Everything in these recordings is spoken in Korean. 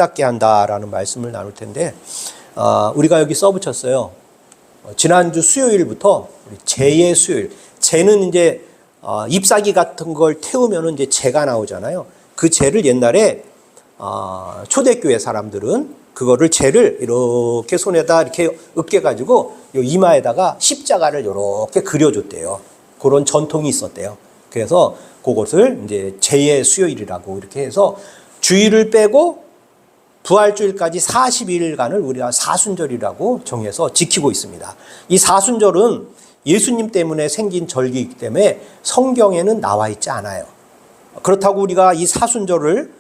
깨닫게 한다라는 말씀을 나눌 텐데, 우리가 여기 써붙였어요. 지난주 수요일부터 재의 수요일. 재는 이제 잎사귀 같은 걸 태우면 이제 재가 나오잖아요. 그 재를 옛날에 초대교회 사람들은 그거를 재를 이렇게 손에다 이렇게 으깨가지고 이마에다가 십자가를 이렇게 그려줬대요. 그런 전통이 있었대요. 그래서 그것을 이제 재의 수요일이라고 이렇게 해서 주일을 빼고 부활주일까지 40일간을 우리가 사순절이라고 정해서 지키고 있습니다. 이 사순절은 예수님 때문에 생긴 절기이기 때문에 성경에는 나와 있지 않아요. 그렇다고 우리가 이 사순절을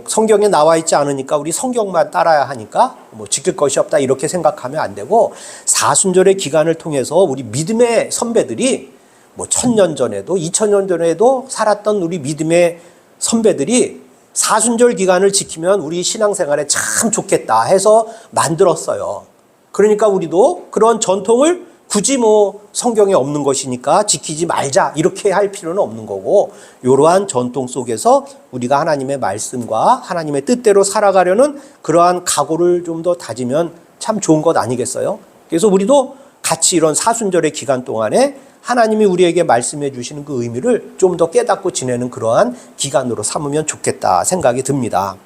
성경에 나와 있지 않으니까 우리 성경만 따라야 하니까 지킬 것이 없다 이렇게 생각하면 안 되고, 사순절의 기간을 통해서 우리 믿음의 선배들이 1000년 전에도 2000년 전에도 살았던 우리 믿음의 선배들이 사순절 기간을 지키면 우리 신앙생활에 참 좋겠다 해서 만들었어요. 그러니까 우리도 그런 전통을 굳이 성경에 없는 것이니까 지키지 말자 이렇게 할 필요는 없는 거고, 이러한 전통 속에서 우리가 하나님의 말씀과 하나님의 뜻대로 살아가려는 그러한 각오를 좀 더 다지면 참 좋은 것 아니겠어요? 그래서 우리도 같이 이런 사순절의 기간 동안에 하나님이 우리에게 말씀해 주시는 그 의미를 좀 더 깨닫고 지내는 그러한 기간으로 삼으면 좋겠다 생각이 듭니다.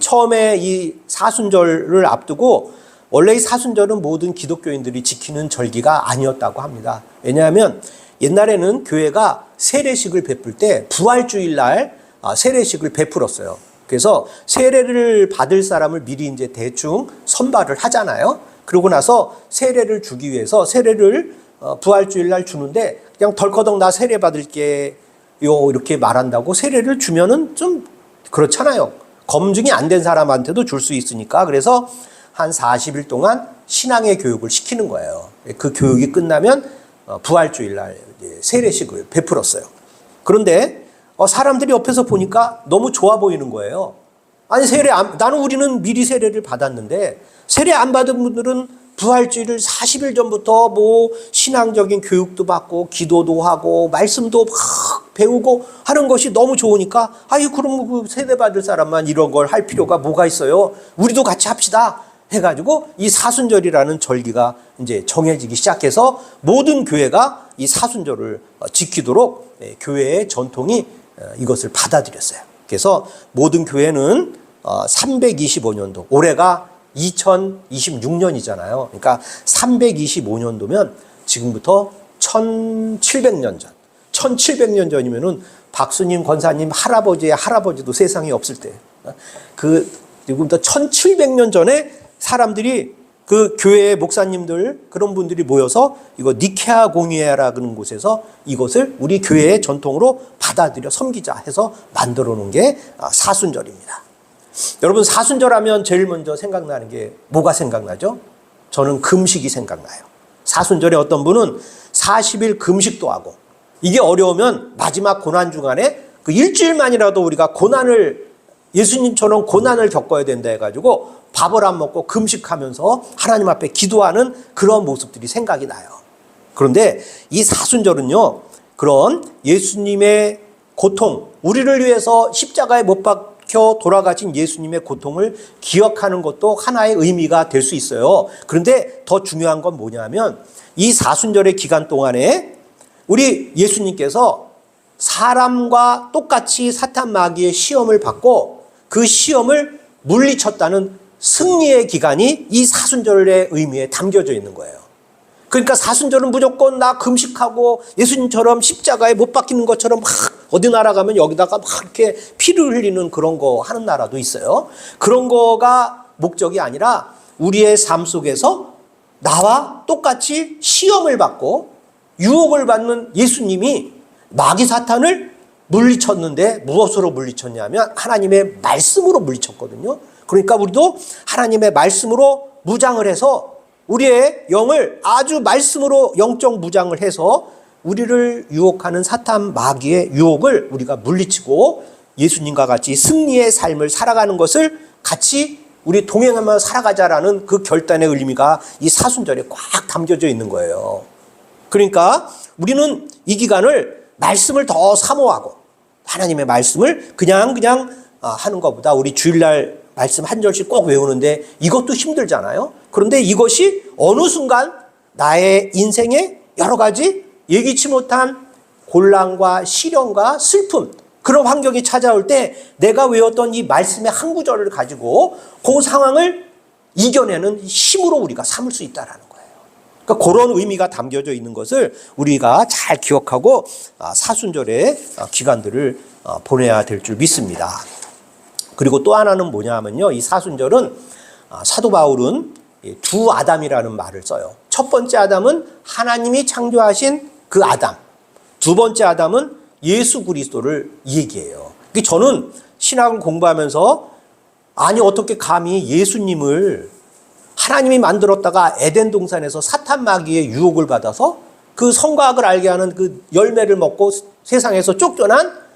처음에 이 사순절을 앞두고, 원래 이 사순절은 모든 기독교인들이 지키는 절기가 아니었다고 합니다. 왜냐하면 옛날에는 교회가 세례식을 베풀 때 부활주일 날 세례식을 베풀었어요. 그래서 세례를 받을 사람을 미리 이제 대충 선발을 하잖아요. 그러고 나서 세례를 주기 위해서 세례를 부활주일 날 주는데, 그냥 덜커덕 나 세례 받을게요 이렇게 말한다고 세례를 주면은 좀 그렇잖아요. 검증이 안 된 사람한테도 줄 수 있으니까. 그래서 한 40일 동안 신앙의 교육을 시키는 거예요. 그 교육이 끝나면 부활주일 날 세례식을 베풀었어요. 그런데 사람들이 옆에서 보니까 너무 좋아 보이는 거예요. 아니 우리는 미리 세례를 받았는데, 세례 안 받은 분들은 부활주일을 40일 전부터 신앙적인 교육도 받고 기도도 하고 말씀도 막 배우고 하는 것이 너무 좋으니까, 그럼 그 세례 받을 사람만 이런 걸 할 필요가 뭐가 있어요? 우리도 같이 합시다 해가지고 이 사순절이라는 절기가 이제 정해지기 시작해서 모든 교회가 이 사순절을 지키도록 교회의 전통이 이것을 받아들였어요. 그래서 모든 교회는 325년도, 올해가 2026년이잖아요. 그러니까 325년도면 지금부터 1700년 전, 1700년 전이면은 박수님, 권사님, 할아버지의 할아버지도 세상에 없을 때, 지금부터 1700년 전에 사람들이 그 교회의 목사님들 그런 분들이 모여서 이거 니케아 공의회라는 곳에서 이것을 우리 교회의 전통으로 받아들여 섬기자 해서 만들어 놓은 게 사순절입니다. 여러분, 사순절하면 제일 먼저 생각나는 게 뭐가 생각나죠? 저는 금식이 생각나요. 사순절에 어떤 분은 40일 금식도 하고, 이게 어려우면 마지막 고난 중간에 그 일주일만이라도 우리가 예수님처럼 고난을 겪어야 된다 해가지고 밥을 안 먹고 금식하면서 하나님 앞에 기도하는 그런 모습들이 생각이 나요. 그런데 이 사순절은요, 그런 예수님의 고통, 우리를 위해서 십자가에 못 박혀 돌아가신 예수님의 고통을 기억하는 것도 하나의 의미가 될 수 있어요. 그런데 더 중요한 건 뭐냐면, 이 사순절의 기간 동안에 우리 예수님께서 사람과 똑같이 사탄 마귀의 시험을 받고 그 시험을 물리쳤다는 승리의 기간이 이 사순절의 의미에 담겨져 있는 거예요. 그러니까 사순절은 무조건 나 금식하고 예수님처럼 십자가에 못 박히는 것처럼 막 어디 나라 가면 여기다가 막 이렇게 피를 흘리는 그런 거 하는 나라도 있어요. 그런 거가 목적이 아니라 우리의 삶 속에서 나와 똑같이 시험을 받고 유혹을 받는 예수님이 마귀 사탄을 물리쳤는데 무엇으로 물리쳤냐면 하나님의 말씀으로 물리쳤거든요. 그러니까 우리도 하나님의 말씀으로 무장을 해서 우리의 영을 아주 말씀으로 영적 무장을 해서 우리를 유혹하는 사탄 마귀의 유혹을 우리가 물리치고 예수님과 같이 승리의 삶을 살아가는 것을 같이 우리 동행하며 살아가자라는 그 결단의 의미가 이 사순절에 꽉 담겨져 있는 거예요. 그러니까 우리는 이 기간을 말씀을 더 사모하고 하나님의 말씀을 그냥 하는 것보다 우리 주일날 말씀 한 절씩 꼭 외우는데 이것도 힘들잖아요. 그런데 이것이 어느 순간 나의 인생에 여러 가지 예기치 못한 곤란과 시련과 슬픔, 그런 환경이 찾아올 때 내가 외웠던 이 말씀의 한 구절을 가지고 그 상황을 이겨내는 힘으로 우리가 삼을 수 있다는 거예요. 그러니까 그런 의미가 담겨져 있는 것을 우리가 잘 기억하고 사순절의 기간들을 보내야 될 줄 믿습니다. 그리고 또 하나는 뭐냐 하면요, 이 사순절은 사도 바울은 두 아담이라는 말을 써요. 첫 번째 아담은 하나님이 창조하신 그 아담, 두 번째 아담은 예수 그리스도를 얘기해요. 저는 신학을 공부하면서 아니 어떻게 감히 예수님을 하나님이 만들었다가 에덴 동산에서 사탄 마귀의 유혹을 받아서 그 선과악을 알게 하는 그 열매를 먹고 세상에서 쫓겨난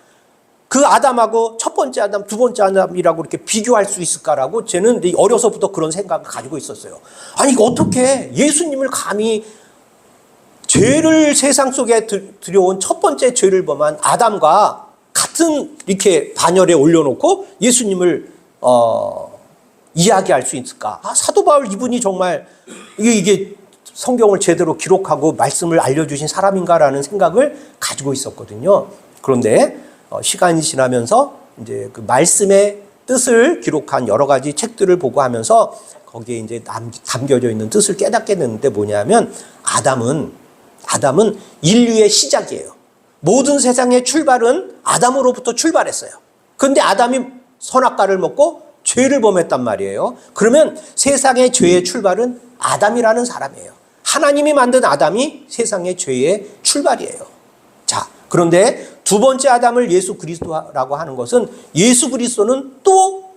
그 아담하고 첫 번째 아담, 두 번째 아담이라고 이렇게 비교할 수 있을까라고 저는 어려서부터 그런 생각을 가지고 있었어요. 아니 어떻게 예수님을 감히 죄를 세상 속에 들여온 첫 번째 죄를 범한 아담과 같은 이렇게 반열에 올려놓고 예수님을 이야기할 수 있을까? 사도 바울 이분이 정말 이게 성경을 제대로 기록하고 말씀을 알려주신 사람인가라는 생각을 가지고 있었거든요. 그런데 시간이 지나면서 이제 그 말씀의 뜻을 기록한 여러 가지 책들을 보고 하면서 거기에 이제 담겨져 있는 뜻을 깨닫게 됐는데 뭐냐면 아담은 인류의 시작이에요. 모든 세상의 출발은 아담으로부터 출발했어요. 그런데 아담이 선악과를 먹고 죄를 범했단 말이에요. 그러면 세상의 죄의 출발은 아담이라는 사람이에요. 하나님이 만든 아담이 세상의 죄의 출발이에요. 자, 그런데 두 번째 아담을 예수 그리스도라고 하는 것은 예수 그리스도는 또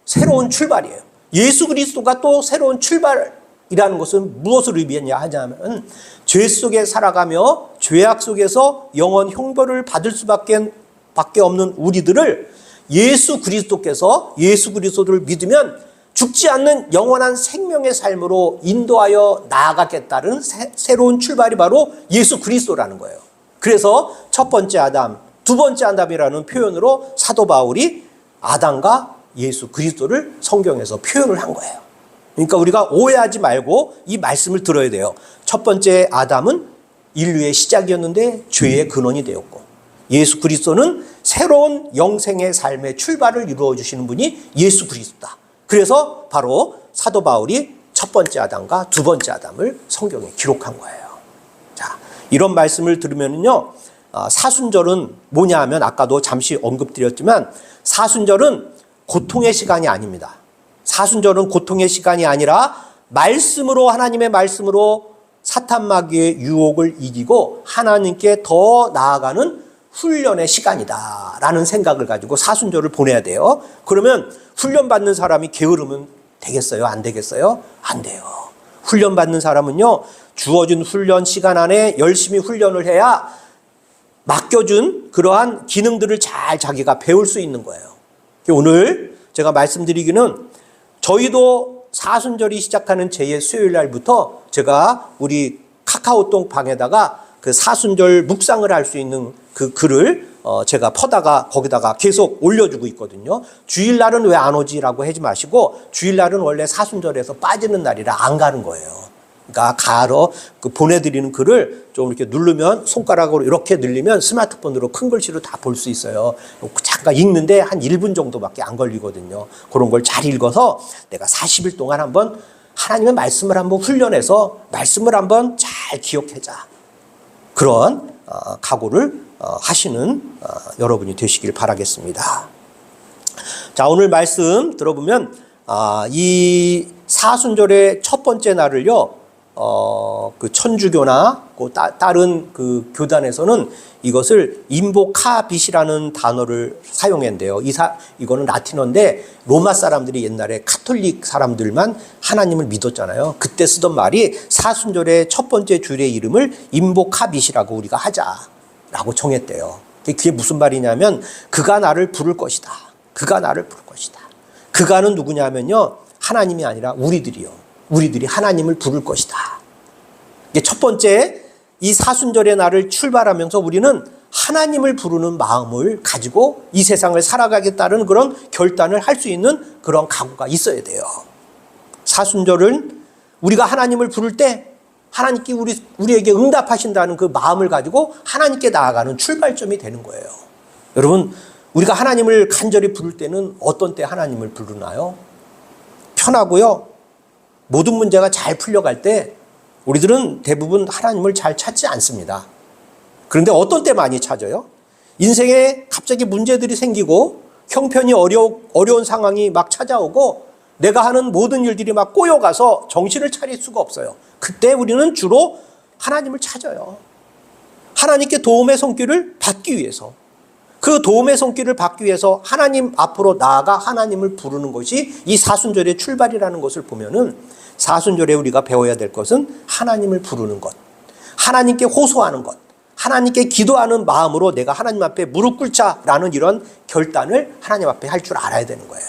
새로운 출발이에요. 예수 그리스도가 또 새로운 출발이라는 것은 무엇을 의미하냐 하냐면 죄 속에 살아가며 죄악 속에서 영원 형벌을 받을 수밖에 없는 우리들을 예수 그리스도께서 예수 그리스도를 믿으면 죽지 않는 영원한 생명의 삶으로 인도하여 나아가겠다는 새로운 출발이 바로 예수 그리스도라는 거예요. 그래서 첫 번째 아담, 두 번째 아담이라는 표현으로 사도 바울이 아담과 예수 그리스도를 성경에서 표현을 한 거예요. 그러니까 우리가 오해하지 말고 이 말씀을 들어야 돼요. 첫 번째 아담은 인류의 시작이었는데 죄의 근원이 되었고, 예수 그리스도는 새로운 영생의 삶의 출발을 이루어 주시는 분이 예수 그리스도다. 그래서 바로 사도 바울이 첫 번째 아담과 두 번째 아담을 성경에 기록한 거예요. 자, 이런 말씀을 들으면요, 사순절은 뭐냐 하면 아까도 잠시 언급드렸지만 사순절은 고통의 시간이 아닙니다. 사순절은 고통의 시간이 아니라 말씀으로, 하나님의 말씀으로 사탄 마귀의 유혹을 이기고 하나님께 더 나아가는 훈련의 시간이다라는 생각을 가지고 사순절을 보내야 돼요. 그러면 훈련받는 사람이 게으르면 되겠어요? 안 되겠어요? 안 돼요. 훈련받는 사람은요, 주어진 훈련 시간 안에 열심히 훈련을 해야 맡겨준 그러한 기능들을 잘 자기가 배울 수 있는 거예요. 오늘 제가 말씀드리기는 저희도 사순절이 시작하는 제2의 수요일 날부터 제가 우리 카카오톡 방에다가 그 사순절 묵상을 할 수 있는 그 글을 제가 퍼다가 거기다가 계속 올려주고 있거든요. 주일날은 왜 안 오지라고 하지 마시고 주일날은 원래 사순절에서 빠지는 날이라 안 가는 거예요. 그러니까 가로 그 보내드리는 글을 좀 이렇게 누르면 손가락으로 이렇게 늘리면 스마트폰으로 큰 글씨로 다 볼 수 있어요. 잠깐 읽는데 한 1분 정도밖에 안 걸리거든요. 그런 걸 잘 읽어서 내가 40일 동안 한번 하나님의 말씀을 한번 훈련해서 말씀을 한번 잘 기억하자. 그런 각오를 하시는 여러분이 되시길 바라겠습니다. 자, 오늘 말씀 들어보면 이 사순절의 첫 번째 날을요, 그 천주교나 그 다른 그 교단에서는 이것을 인보카빗이라는 단어를 사용했는데요. 이거는 라틴어인데 로마 사람들이 옛날에 카톨릭 사람들만 하나님을 믿었잖아요. 그때 쓰던 말이 사순절의 첫 번째 주일의 이름을 인보카빗이라고 우리가 하자라고 정했대요. 그게 무슨 말이냐면 그가 나를 부를 것이다. 그가 나를 부를 것이다. 그가는 누구냐면요, 하나님이 아니라 우리들이요. 우리들이 하나님을 부를 것이다. 이게 첫 번째 이 사순절의 날을 출발하면서 우리는 하나님을 부르는 마음을 가지고 이 세상을 살아가겠다는 그런 결단을 할 수 있는 그런 각오가 있어야 돼요. 사순절은 우리가 하나님을 부를 때 하나님께 우리에게 응답하신다는 그 마음을 가지고 하나님께 나아가는 출발점이 되는 거예요. 여러분, 우리가 하나님을 간절히 부를 때는 어떤 때 하나님을 부르나요? 편하고요. 모든 문제가 잘 풀려갈 때 우리들은 대부분 하나님을 잘 찾지 않습니다. 그런데 어떤 때 많이 찾아요? 인생에 갑자기 문제들이 생기고 형편이 어려운 상황이 막 찾아오고 내가 하는 모든 일들이 막 꼬여가서 정신을 차릴 수가 없어요. 그때 우리는 주로 하나님을 찾아요. 하나님께 도움의 손길을 받기 위해서. 그 도움의 손길을 받기 위해서 하나님 앞으로 나아가 하나님을 부르는 것이 이 사순절의 출발이라는 것을 보면은 사순절에 우리가 배워야 될 것은 하나님을 부르는 것, 하나님께 호소하는 것, 하나님께 기도하는 마음으로 내가 하나님 앞에 무릎 꿇자라는 이런 결단을 하나님 앞에 할 줄 알아야 되는 거예요.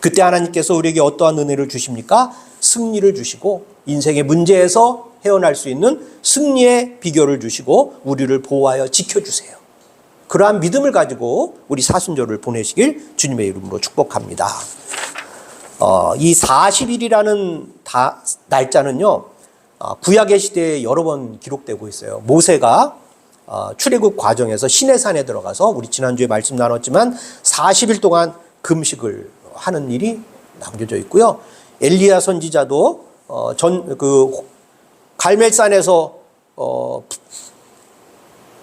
그때 하나님께서 우리에게 어떠한 은혜를 주십니까? 승리를 주시고 인생의 문제에서 헤어날 수 있는 승리의 비결을 주시고 우리를 보호하여 지켜주세요. 그러한 믿음을 가지고 우리 사순절을 보내시길 주님의 이름으로 축복합니다. 이 40일이라는 날짜는요, 구약의 시대에 여러 번 기록되고 있어요. 모세가 출애굽 과정에서 시내산에 들어가서 우리 지난주에 말씀 나눴지만 40일 동안 금식을 하는 일이 남겨져 있고요. 엘리야 선지자도 갈멜산에서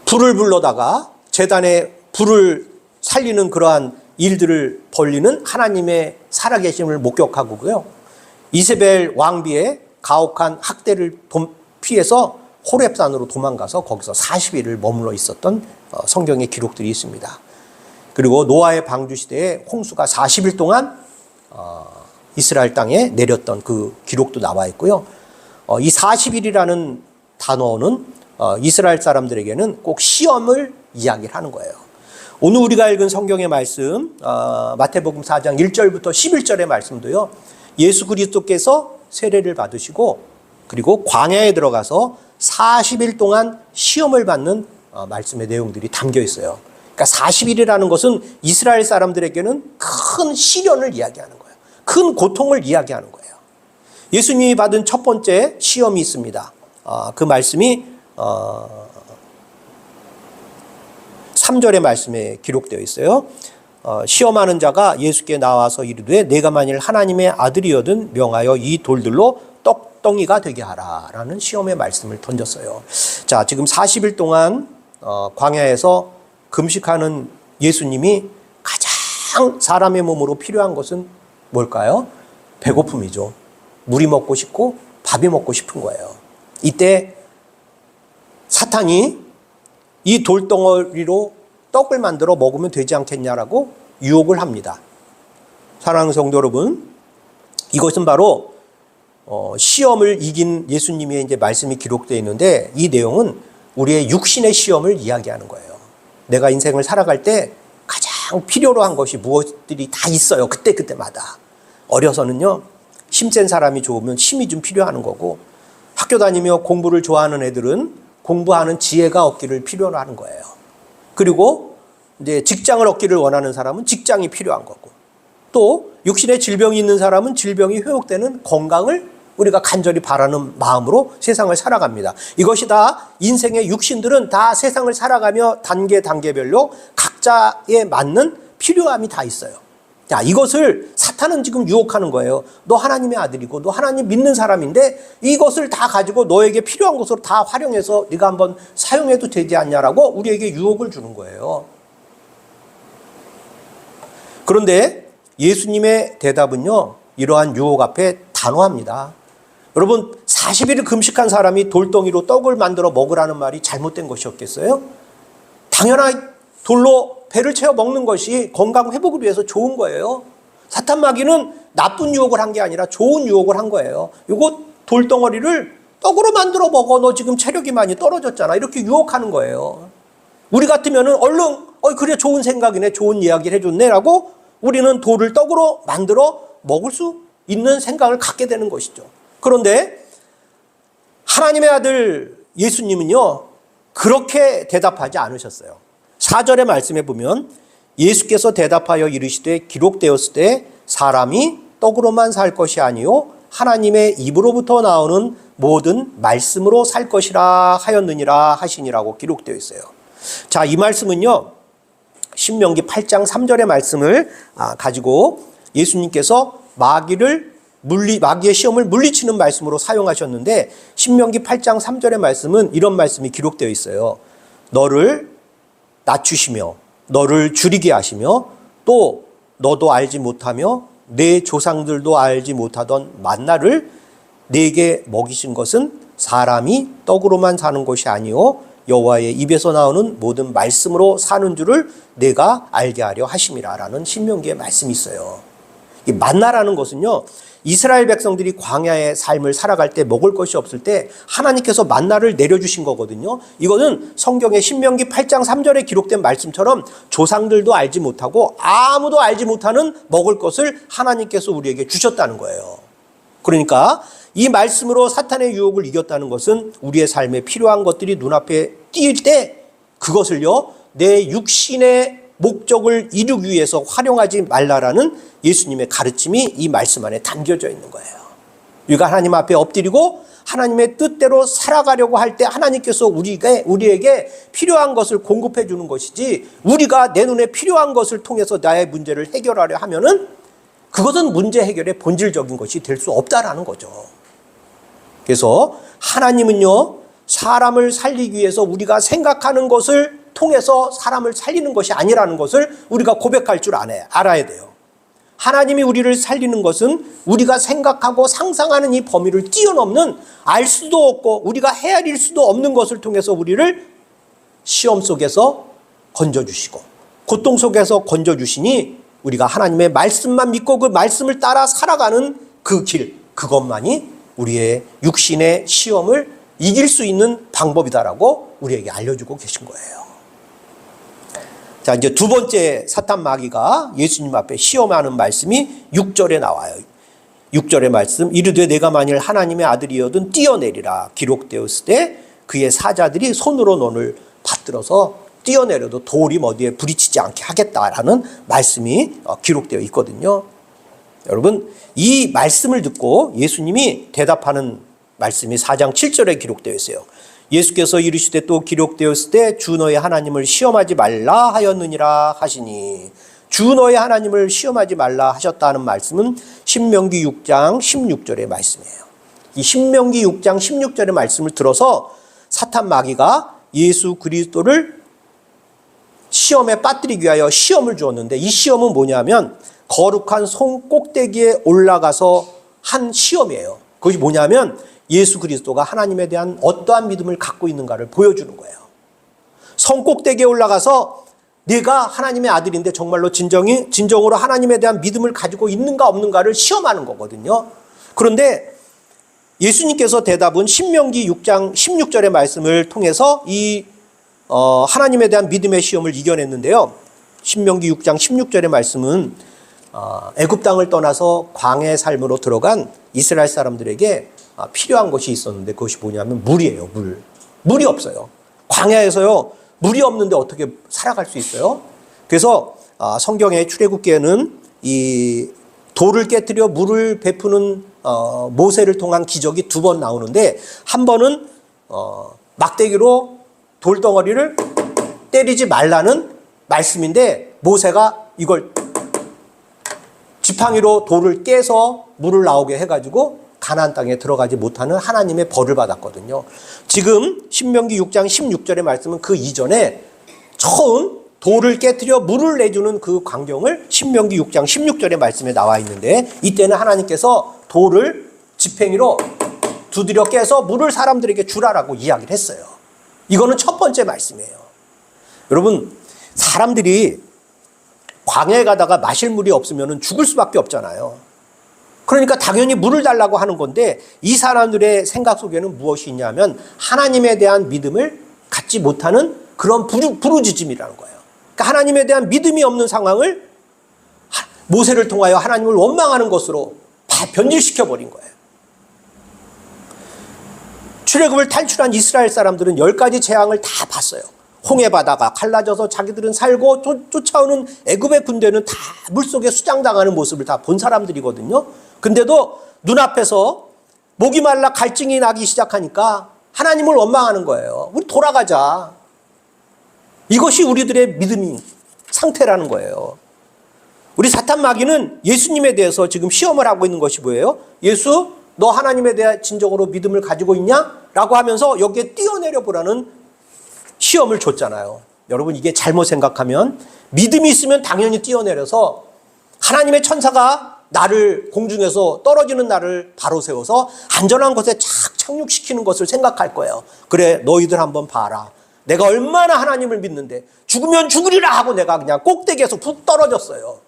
불을 불러다가 제단에 불을 살리는 그러한 일들을 벌리는 하나님의 살아계심을 목격하고요. 이세벨 왕비의 가혹한 학대를 피해서 호렙산으로 도망가서 거기서 40일을 머물러 있었던 성경의 기록들이 있습니다. 그리고 노아의 방주 시대에 홍수가 40일 동안 이스라엘 땅에 내렸던 그 기록도 나와 있고요. 이 40일이라는 단어는 이스라엘 사람들에게는 꼭 시험을 이야기를 하는 거예요. 오늘 우리가 읽은 성경의 말씀, 마태복음 4장 1절부터 11절의 말씀도요, 예수 그리스도께서 세례를 받으시고 그리고 광야에 들어가서 40일 동안 시험을 받는 말씀의 내용들이 담겨 있어요. 그러니까 40일이라는 것은 이스라엘 사람들에게는 큰 시련을 이야기하는 거예요. 큰 고통을 이야기하는 거예요. 예수님이 받은 첫 번째 시험이 있습니다. 그 말씀이 3절의 말씀에 기록되어 있어요. 시험하는 자가 예수께 나와서 이르되 내가 만일 하나님의 아들이거든 명하여 이 돌들로 떡덩이가 되게 하라 라는 시험의 말씀을 던졌어요. 자, 지금 40일 동안 광야에서 금식하는 예수님이 가장 사람의 몸으로 필요한 것은 뭘까요? 배고픔이죠. 물이 먹고 싶고 밥이 먹고 싶은 거예요. 이때 사탄이 이 돌덩어리로 떡을 만들어 먹으면 되지 않겠냐라고 유혹을 합니다. 사랑하는 성도 여러분, 이것은 바로 시험을 이긴 예수님의 이제 말씀이 기록되어 있는데 이 내용은 우리의 육신의 시험을 이야기하는 거예요. 내가 인생을 살아갈 때 가장 필요로 한 것이 무엇들이 다 있어요. 그때마다. 어려서는요, 힘센 사람이 좋으면 힘이 좀 필요한 거고, 학교 다니며 공부를 좋아하는 애들은 공부하는 지혜가 없기를 필요로 하는 거예요. 그리고 이제 직장을 얻기를 원하는 사람은 직장이 필요한 거고, 또 육신의 질병이 있는 사람은 질병이 회복되는 건강을 우리가 간절히 바라는 마음으로 세상을 살아갑니다. 이것이 다 인생의 육신들은 다 세상을 살아가며 단계별로 각자에 맞는 필요함이 다 있어요. 자, 이것을 사탄은 지금 유혹하는 거예요. 너 하나님의 아들이고 너 하나님 믿는 사람인데 이것을 다 가지고 너에게 필요한 것으로 다 활용해서 네가 한번 사용해도 되지 않냐라고 우리에게 유혹을 주는 거예요. 그런데 예수님의 대답은요, 이러한 유혹 앞에 단호합니다. 여러분, 40일을 금식한 사람이 돌덩이로 떡을 만들어 먹으라는 말이 잘못된 것이었겠어요? 당연하게 돌로 배를 채워 먹는 것이 건강 회복을 위해서 좋은 거예요. 사탄 마귀는 나쁜 유혹을 한 게 아니라 좋은 유혹을 한 거예요. 이거 돌덩어리를 떡으로 만들어 먹어. 너 지금 체력이 많이 떨어졌잖아. 이렇게 유혹하는 거예요. 우리 같으면은 얼른 그래 좋은 생각이네. 좋은 이야기를 해줬네. 라고 우리는 돌을 떡으로 만들어 먹을 수 있는 생각을 갖게 되는 것이죠. 그런데 하나님의 아들 예수님은요, 그렇게 대답하지 않으셨어요. 4절의 말씀에 보면 예수께서 대답하여 이르시되 기록되었을 때 사람이 떡으로만 살 것이 아니요 하나님의 입으로부터 나오는 모든 말씀으로 살 것이라 하였느니라 하시니라고 기록되어 있어요. 자, 이 말씀은요, 신명기 8장 3절의 말씀을 가지고 예수님께서 마귀의 시험을 물리치는 말씀으로 사용하셨는데, 신명기 8장 3절의 말씀은 이런 말씀이 기록되어 있어요. 너를 낮추시며 너를 줄이게 하시며 또 너도 알지 못하며 내 조상들도 알지 못하던 만나를 네게 먹이신 것은 사람이 떡으로만 사는 것이 아니요 여호와의 입에서 나오는 모든 말씀으로 사는 줄을 내가 알게 하려 하심이라 라는 신명기의 말씀이 있어요. 이 만나라는 것은요, 이스라엘 백성들이 광야의 삶을 살아갈 때 먹을 것이 없을 때 하나님께서 만나를 내려주신 거거든요. 이거는 성경의 신명기 8장 3절에 기록된 말씀처럼 조상들도 알지 못하고 아무도 알지 못하는 먹을 것을 하나님께서 우리에게 주셨다는 거예요. 그러니까 이 말씀으로 사탄의 유혹을 이겼다는 것은 우리의 삶에 필요한 것들이 눈앞에 띄일 때 그것을요, 내 육신의 목적을 이루기 위해서 활용하지 말라라는 예수님의 가르침이 이 말씀 안에 담겨져 있는 거예요. 우리가 하나님 앞에 엎드리고 하나님의 뜻대로 살아가려고 할 때 하나님께서 우리에게 필요한 것을 공급해 주는 것이지, 우리가 내 눈에 필요한 것을 통해서 나의 문제를 해결하려 하면은 그것은 문제 해결의 본질적인 것이 될 수 없다라는 거죠. 그래서 하나님은요, 사람을 살리기 위해서 우리가 생각하는 것을 통해서 사람을 살리는 것이 아니라는 것을 우리가 고백할 줄 알아야 돼요. 하나님이 우리를 살리는 것은 우리가 생각하고 상상하는 이 범위를 뛰어넘는, 알 수도 없고 우리가 헤아릴 수도 없는 것을 통해서 우리를 시험 속에서 건져주시고 고통 속에서 건져주시니 우리가 하나님의 말씀만 믿고 그 말씀을 따라 살아가는 그 길, 그것만이 우리의 육신의 시험을 이길 수 있는 방법이다라고 우리에게 알려주고 계신 거예요. 자, 이제 두 번째 사탄 마귀가 예수님 앞에 시험하는 말씀이 6절에 나와요. 6절의 말씀, 이르되 내가 만일 하나님의 아들이어든 뛰어내리라. 기록되었을 때 그의 사자들이 손으로 너를 받들어서 뛰어내려도 돌이 어디에 부딪히지 않게 하겠다라는 말씀이 기록되어 있거든요. 여러분, 이 말씀을 듣고 예수님이 대답하는 말씀이 4장 7절에 기록되어 있어요. 예수께서 이르시되 또 기록되었을 때 주 너의 하나님을 시험하지 말라 하였느니라 하시니, 주 너의 하나님을 시험하지 말라 하셨다는 말씀은 신명기 6장 16절의 말씀이에요. 이 신명기 6장 16절의 말씀을 들어서 사탄 마귀가 예수 그리스도를 시험에 빠뜨리기 위하여 시험을 주었는데, 이 시험은 뭐냐면 거룩한 손 꼭대기에 올라가서 한 시험이에요. 그것이 뭐냐면 예수 그리스도가 하나님에 대한 어떠한 믿음을 갖고 있는가를 보여주는 거예요. 손 꼭대기에 올라가서 내가 하나님의 아들인데 정말로 진정으로 하나님에 대한 믿음을 가지고 있는가 없는가를 시험하는 거거든요. 그런데 예수님께서 대답은 신명기 6장 16절의 말씀을 통해서 이 하나님에 대한 믿음의 시험을 이겨냈는데요. 신명기 6장 16절의 말씀은 애굽 땅을 떠나서 광야의 삶으로 들어간 이스라엘 사람들에게 필요한 것이 있었는데, 그것이 뭐냐면 물이에요. 물이 없어요. 광야에서요, 물이 없는데 어떻게 살아갈 수 있어요? 그래서 성경의 출애굽기에는 이 돌을 깨뜨려 물을 베푸는 모세를 통한 기적이 두 번 나오는데, 한 번은 막대기로 돌덩어리를 때리지 말라는 말씀인데, 모세가 이걸 지팡이로 돌을 깨서 물을 나오게 해가지고 가나안 땅에 들어가지 못하는 하나님의 벌을 받았거든요. 지금 신명기 6장 16절의 말씀은 그 이전에 처음 돌을 깨뜨려 물을 내주는 그 광경을 신명기 6장 16절의 말씀에 나와 있는데, 이때는 하나님께서 돌을 지팡이로 두드려 깨서 물을 사람들에게 주라라고 이야기를 했어요. 이거는 첫 번째 말씀이에요. 여러분, 사람들이 광야에 가다가 마실 물이 없으면 죽을 수밖에 없잖아요. 그러니까 당연히 물을 달라고 하는 건데, 이 사람들의 생각 속에는 무엇이 있냐면 하나님에 대한 믿음을 갖지 못하는 그런 부르짖음이라는 거예요. 그러니까 하나님에 대한 믿음이 없는 상황을 모세를 통하여 하나님을 원망하는 것으로 변질시켜 버린 거예요. 출애굽을 탈출한 이스라엘 사람들은 10가지 재앙을 다 봤어요. 홍해 바다가 갈라져서 자기들은 살고 쫓아오는 애굽의 군대는 다 물속에 수장당하는 모습을 다 본 사람들이거든요. 근데도 눈앞에서 목이 말라 갈증이 나기 시작하니까 하나님을 원망하는 거예요. 우리 돌아가자. 이것이 우리들의 믿음이 상태라는 거예요. 우리 사탄 마귀는 예수님에 대해서 지금 시험을 하고 있는 것이 뭐예요? 예수, 너 하나님에 대해 진정으로 믿음을 가지고 있냐? 라고 하면서 여기에 뛰어내려 보라는 시험을 줬잖아요. 여러분, 이게 잘못 생각하면 믿음이 있으면 당연히 뛰어내려서 하나님의 천사가 나를 공중에서 떨어지는 나를 바로 세워서 안전한 곳에 착 착륙시키는 것을 생각할 거예요. 그래, 너희들 한번 봐라. 내가 얼마나 하나님을 믿는데 죽으면 죽으리라 하고 내가 그냥 꼭대기에서 푹 떨어졌어요.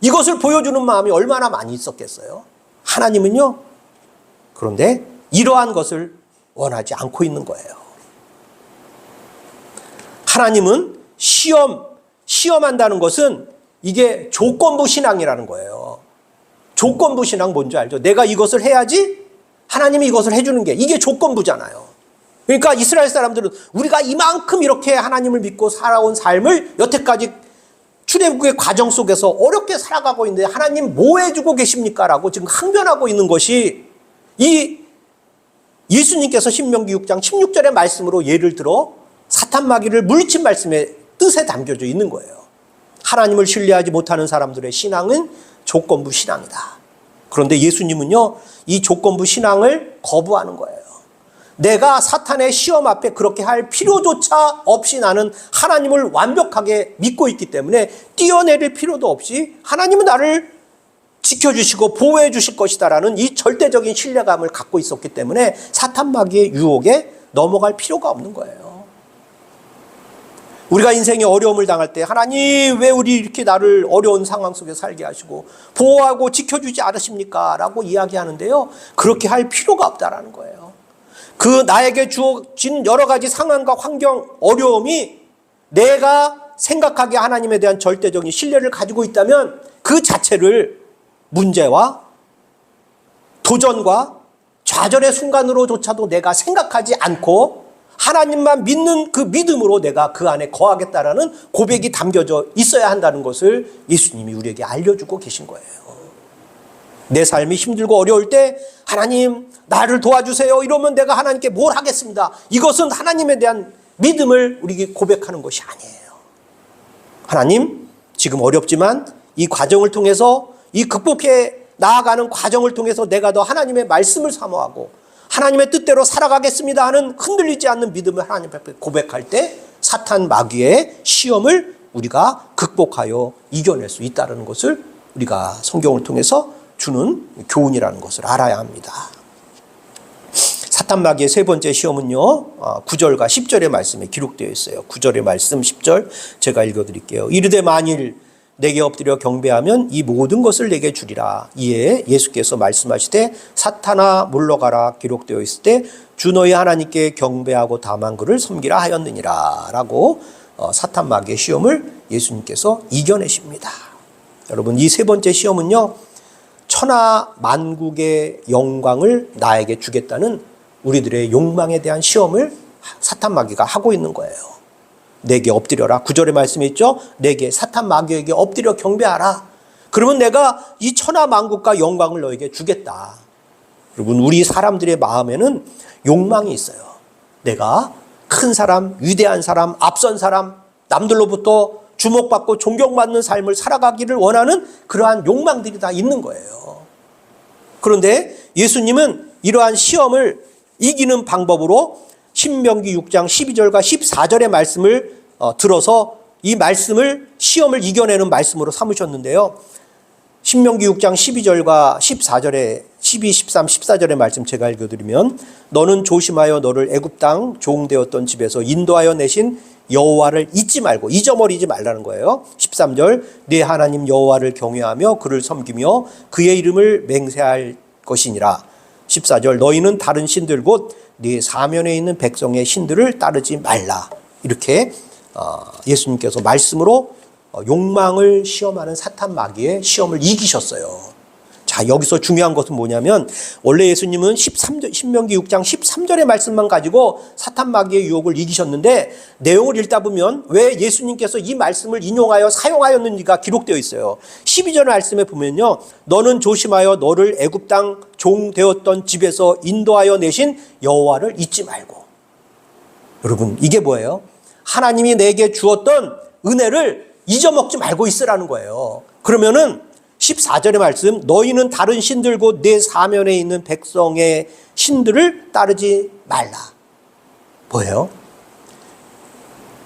이것을 보여주는 마음이 얼마나 많이 있었겠어요. 하나님은요, 그런데 이러한 것을 원하지 않고 있는 거예요. 하나님은 시험한다는 것은 이게 조건부 신앙이라는 거예요. 조건부 신앙 뭔지 알죠? 내가 이것을 해야지 하나님이 이것을 해주는 게, 이게 조건부잖아요. 그러니까 이스라엘 사람들은 우리가 이만큼 이렇게 하나님을 믿고 살아온 삶을 여태까지 출애굽의 과정 속에서 어렵게 살아가고 있는데 하나님 뭐 해주고 계십니까? 라고 지금 항변하고 있는 것이 이 예수님께서 신명기 6장 16절의 말씀으로 예를 들어 사탄 마귀를 물리친 말씀의 뜻에 담겨져 있는 거예요. 하나님을 신뢰하지 못하는 사람들의 신앙은 조건부 신앙이다. 그런데 예수님은요, 이 조건부 신앙을 거부하는 거예요. 내가 사탄의 시험 앞에 그렇게 할 필요조차 없이 나는 하나님을 완벽하게 믿고 있기 때문에 뛰어내릴 필요도 없이 하나님은 나를 지켜주시고 보호해 주실 것이다라는 이 절대적인 신뢰감을 갖고 있었기 때문에 사탄 마귀의 유혹에 넘어갈 필요가 없는 거예요. 우리가 인생에 어려움을 당할 때 하나님 왜 우리 이렇게 나를 어려운 상황 속에 살게 하시고 보호하고 지켜주지 않으십니까? 라고 이야기하는데요, 그렇게 할 필요가 없다라는 거예요. 그 나에게 주어진 여러 가지 상황과 환경, 어려움이 내가 생각하기에 하나님에 대한 절대적인 신뢰를 가지고 있다면 그 자체를 문제와 도전과 좌절의 순간으로조차도 내가 생각하지 않고 하나님만 믿는 그 믿음으로 내가 그 안에 거하겠다라는 고백이 담겨져 있어야 한다는 것을 예수님이 우리에게 알려주고 계신 거예요. 내 삶이 힘들고 어려울 때 하나님 나를 도와주세요 이러면 내가 하나님께 뭘 하겠습니다. 이것은 하나님에 대한 믿음을 우리에게 고백하는 것이 아니에요. 하나님, 지금 어렵지만 이 과정을 통해서, 이 극복해 나아가는 과정을 통해서 내가 더 하나님의 말씀을 사모하고 하나님의 뜻대로 살아가겠습니다 하는 흔들리지 않는 믿음을 하나님 앞에 고백할 때 사탄 마귀의 시험을 우리가 극복하여 이겨낼 수 있다는 것을 우리가 성경을 통해서 주는 교훈이라는 것을 알아야 합니다. 사탄 마귀의 세 번째 시험은요, 9절과 10절의 말씀에 기록되어 있어요. 9절의 말씀, 10절 제가 읽어드릴게요. 이르되 만일 내게 엎드려 경배하면 이 모든 것을 내게 주리라. 이에 예수께서 말씀하시되 사탄아 물러가라 기록되어 있을 때 주 너희 하나님께 경배하고 다만 그를 섬기라 하였느니라 라고 사탄 마귀의 시험을 예수님께서 이겨내십니다. 여러분, 이 세 번째 시험은요, 천하 만국의 영광을 나에게 주겠다는 우리들의 욕망에 대한 시험을 사탄 마귀가 하고 있는 거예요. 내게 엎드려라. 9절의 말씀이 있죠. 내게, 사탄 마귀에게 엎드려 경배하라. 그러면 내가 이 천하 만국과 영광을 너에게 주겠다. 여러분, 우리 사람들의 마음에는 욕망이 있어요. 내가 큰 사람, 위대한 사람, 앞선 사람, 남들로부터 주목받고 존경받는 삶을 살아가기를 원하는 그러한 욕망들이 다 있는 거예요. 그런데 예수님은 이러한 시험을 이기는 방법으로 신명기 6장 12절과 14절의 말씀을 들어서 이 말씀을 시험을 이겨내는 말씀으로 삼으셨는데요. 신명기 6장 12절과 14절에 12, 13, 14절의 말씀 제가 읽어드리면 너는 조심하여 너를 애굽 땅 종되었던 집에서 인도하여 내신 여호와를 잊지 말고, 잊어버리지 말라는 거예요. 13절 네 하나님 여호와를 경외하며 그를 섬기며 그의 이름을 맹세할 것이니라. 14절 너희는 다른 신들 곧 네 사면에 있는 백성의 신들을 따르지 말라. 이렇게 예수님께서 말씀으로 욕망을 시험하는 사탄 마귀의 시험을 이기셨어요. 자, 자, 여기서 중요한 것은 뭐냐면 원래 예수님은 신명기 6장 13절의 말씀만 가지고 사탄 마귀의 유혹을 이기셨는데 내용을 읽다 보면 왜 예수님께서 이 말씀을 인용하여 사용하였는지가 기록되어 있어요. 12절 말씀에 보면요. 너는 조심하여 너를 애굽 땅 종 되었던 집에서 인도하여 내신 여호와를 잊지 말고. 여러분, 이게 뭐예요? 하나님이 내게 주었던 은혜를 잊어먹지 말고 있으라는 거예요. 그러면은 14절의 말씀, 너희는 다른 신들 곧 내 사면에 있는 백성의 신들을 따르지 말라. 뭐예요?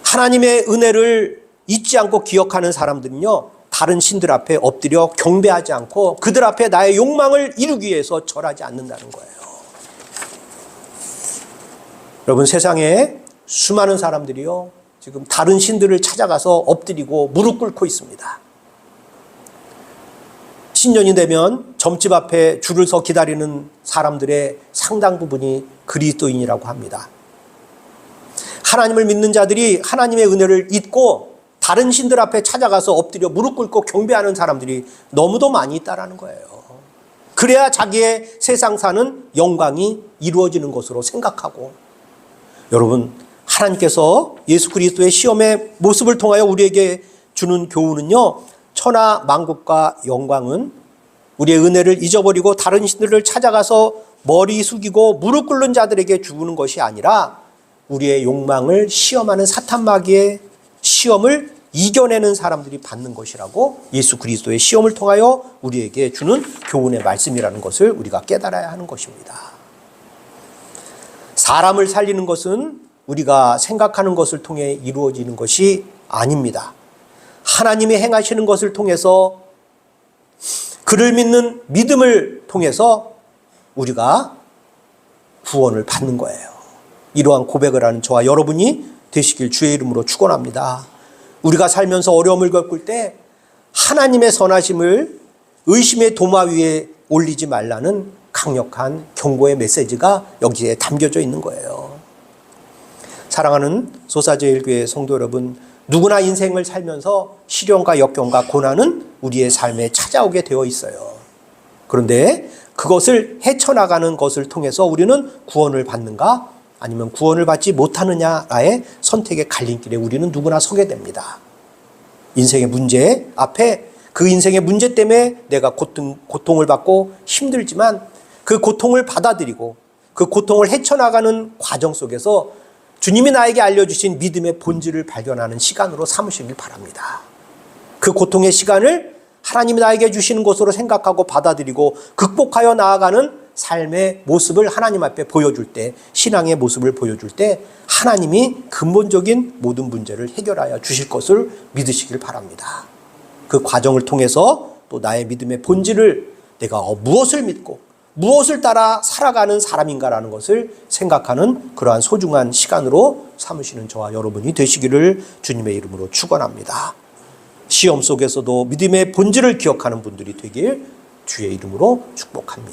하나님의 은혜를 잊지 않고 기억하는 사람들은요, 다른 신들 앞에 엎드려 경배하지 않고 그들 앞에 나의 욕망을 이루기 위해서 절하지 않는다는 거예요. 여러분, 세상에 수많은 사람들이요, 지금 다른 신들을 찾아가서 엎드리고 무릎 꿇고 있습니다. 신년이 되면 점집 앞에 줄을 서 기다리는 사람들의 상당 부분이 그리스도인이라고 합니다. 하나님을 믿는 자들이 하나님의 은혜를 잊고 다른 신들 앞에 찾아가서 엎드려 무릎 꿇고 경배하는 사람들이 너무도 많이 있다라는 거예요. 그래야 자기의 세상 사는 영광이 이루어지는 것으로 생각하고, 여러분, 하나님께서 예수 그리스도의 시험의 모습을 통하여 우리에게 주는 교훈은요, 천하 만국과 영광은 우리의 은혜를 잊어버리고 다른 신들을 찾아가서 머리 숙이고 무릎 꿇는 자들에게 주는 것이 아니라 우리의 욕망을 시험하는 사탄 마귀의 시험을 이겨내는 사람들이 받는 것이라고 예수 그리스도의 시험을 통하여 우리에게 주는 교훈의 말씀이라는 것을 우리가 깨달아야 하는 것입니다. 사람을 살리는 것은 우리가 생각하는 것을 통해 이루어지는 것이 아닙니다. 하나님이 행하시는 것을 통해서, 그를 믿는 믿음을 통해서 우리가 구원을 받는 거예요. 이러한 고백을 하는 저와 여러분이 되시길 주의 이름으로 축원합니다. 우리가 살면서 어려움을 겪을 때 하나님의 선하심을 의심의 도마 위에 올리지 말라는 강력한 경고의 메시지가 여기에 담겨져 있는 거예요. 사랑하는 소사제일교회 성도 여러분, 누구나 인생을 살면서 시련과 역경과 고난은 우리의 삶에 찾아오게 되어 있어요. 그런데 그것을 헤쳐나가는 것을 통해서 우리는 구원을 받는가 아니면 구원을 받지 못하느냐의 선택의 갈림길에 우리는 누구나 서게 됩니다. 인생의 문제 앞에, 그 인생의 문제 때문에 내가 고통을 받고 힘들지만 그 고통을 받아들이고 그 고통을 헤쳐나가는 과정 속에서 주님이 나에게 알려주신 믿음의 본질을 발견하는 시간으로 삼으시길 바랍니다. 그 고통의 시간을 하나님이 나에게 주시는 것으로 생각하고 받아들이고 극복하여 나아가는 삶의 모습을 하나님 앞에 보여줄 때, 신앙의 모습을 보여줄 때 하나님이 근본적인 모든 문제를 해결하여 주실 것을 믿으시길 바랍니다. 그 과정을 통해서 또 나의 믿음의 본질을, 내가 무엇을 믿고 무엇을 따라 살아가는 사람인가라는 것을 생각하는 그러한 소중한 시간으로 삼으시는 저와 여러분이 되시기를 주님의 이름으로 축원합니다. 시험 속에서도 믿음의 본질을 기억하는 분들이 되길 주의 이름으로 축복합니다.